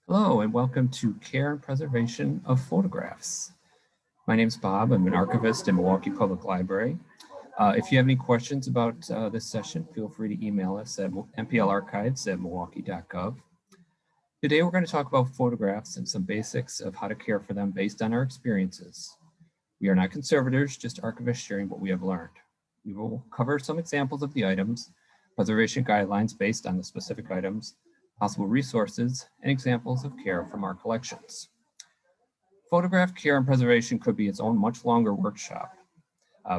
Hello and welcome to Care and Preservation of Photographs. My name is Bob. I'm an archivist in Milwaukee Public Library. If you have any questions about this session, feel free to email us at mplarchives@milwaukee.gov. Today we're going to talk about photographs and some basics of how to care for them based on our experiences. We are not conservators, just archivists sharing what we have learned. We will cover some examples of the items, preservation guidelines based on the specific items, possible resources, and examples of care from our collections. Photograph care and preservation could be its own much longer workshop.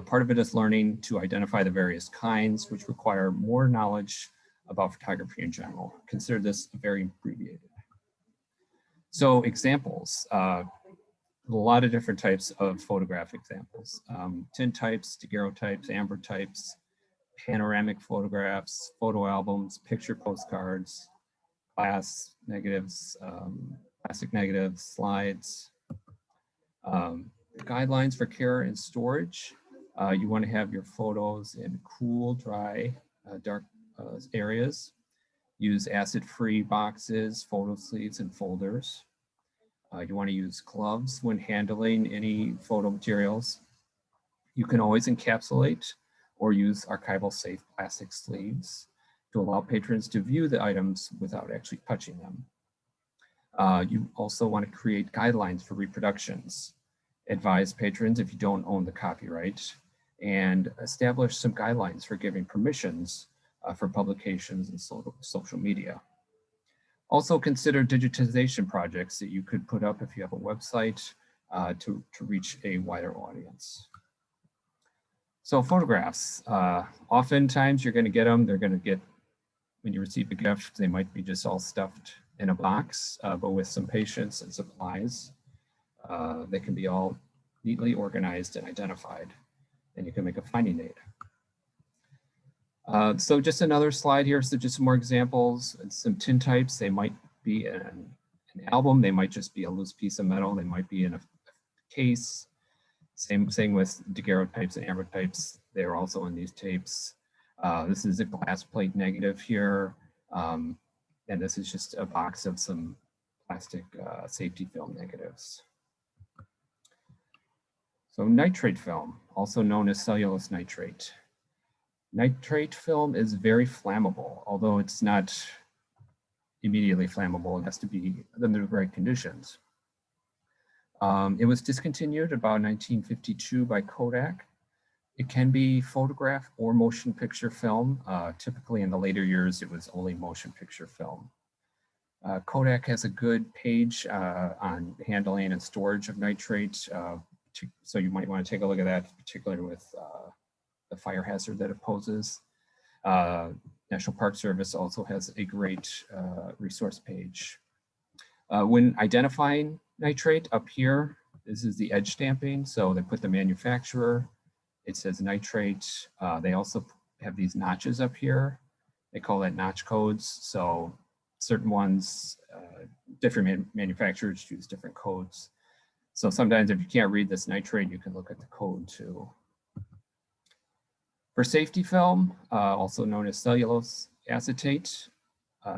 Part of it is learning to identify the various kinds, which require more knowledge about photography in general. Consider this very abbreviated. So examples, a lot of different types of photograph examples. Tintypes, daguerreotypes, ambrotypes, panoramic photographs, photo albums, picture postcards, glass negatives, plastic negatives, slides. Guidelines for care and storage. You want to have your photos in cool, dry, dark areas. Use acid-free boxes, photo sleeves, and folders. You want to use gloves when handling any photo materials. You can always encapsulate or use archival safe plastic sleeves to allow patrons to view the items without actually touching them. You also want to create guidelines for reproductions. Advise patrons if you don't own the copyright, and establish some guidelines for giving permissions for publications and social media. Also consider digitization projects that you could put up if you have a website to reach a wider audience. So photographs, oftentimes you're going to get them, they're going to get, when you receive a gift, they might be just all stuffed in a box, but with some patience and supplies, they can be all neatly organized and identified, and you can make a finding aid. So just another slide here, so just some more examples. And some tintypes, they might be an album, they might just be a loose piece of metal, they might be in a case. Same thing with daguerreotypes and ambrotypes, they're also in these tapes. This is a glass plate negative here, and this is just a box of some plastic safety film negatives. So nitrate film, also known as cellulose nitrate. Nitrate film is very flammable, although it's not immediately flammable. It has to be under the right conditions. It was discontinued about 1952 by Kodak. It can be photograph or motion picture film. Typically in the later years, it was only motion picture film. Kodak has a good page on handling and storage of nitrate. So you might want to take a look at that, particularly with the fire hazard that it poses. National Park Service also has a great resource page. When identifying nitrate up here, this is the edge stamping. So they put the manufacturer, it says nitrate. They also have these notches up here. They call that notch codes. So certain ones, different manufacturers use different codes. So sometimes if you can't read this nitrate, you can look at the code too. For safety film, also known as cellulose acetate,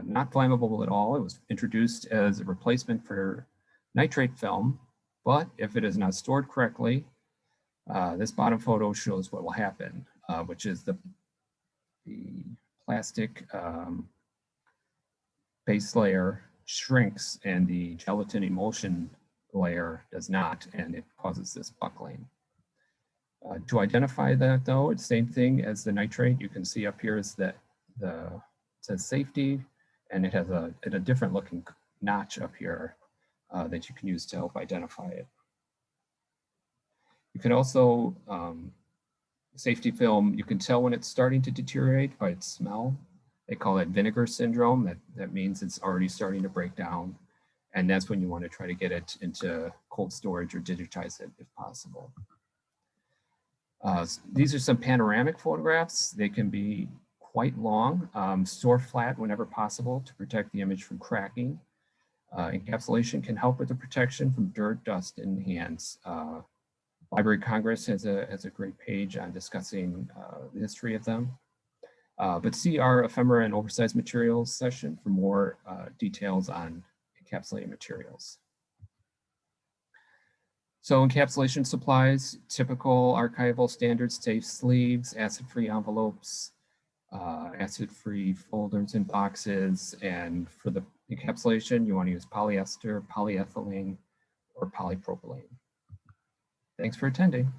not flammable at all. It was introduced as a replacement for nitrate film, but if it is not stored correctly, this bottom photo shows what will happen, which is the plastic base layer shrinks and the gelatin emulsion layer does not, and it causes this buckling. To identify that though, it's the same thing as the nitrate. You can see up here is that it says safety, and it has a different looking notch up here that you can use to help identify it. You can also, safety film, you can tell when it's starting to deteriorate by its smell. They call it vinegar syndrome. That means it's already starting to break down. And that's when you want to try to get it into cold storage or digitize it if possible. These are some panoramic photographs. They can be quite long. Store flat whenever possible to protect the image from cracking. Encapsulation can help with the protection from dirt, dust, and hands. Library of Congress has a great page on discussing the history of them. But see our ephemera and oversized materials session for more details on encapsulating materials. So encapsulation supplies, typical archival standards, safe sleeves, acid-free envelopes, acid-free folders and boxes. And for the encapsulation, you want to use polyester, polyethylene, or polypropylene. Thanks for attending.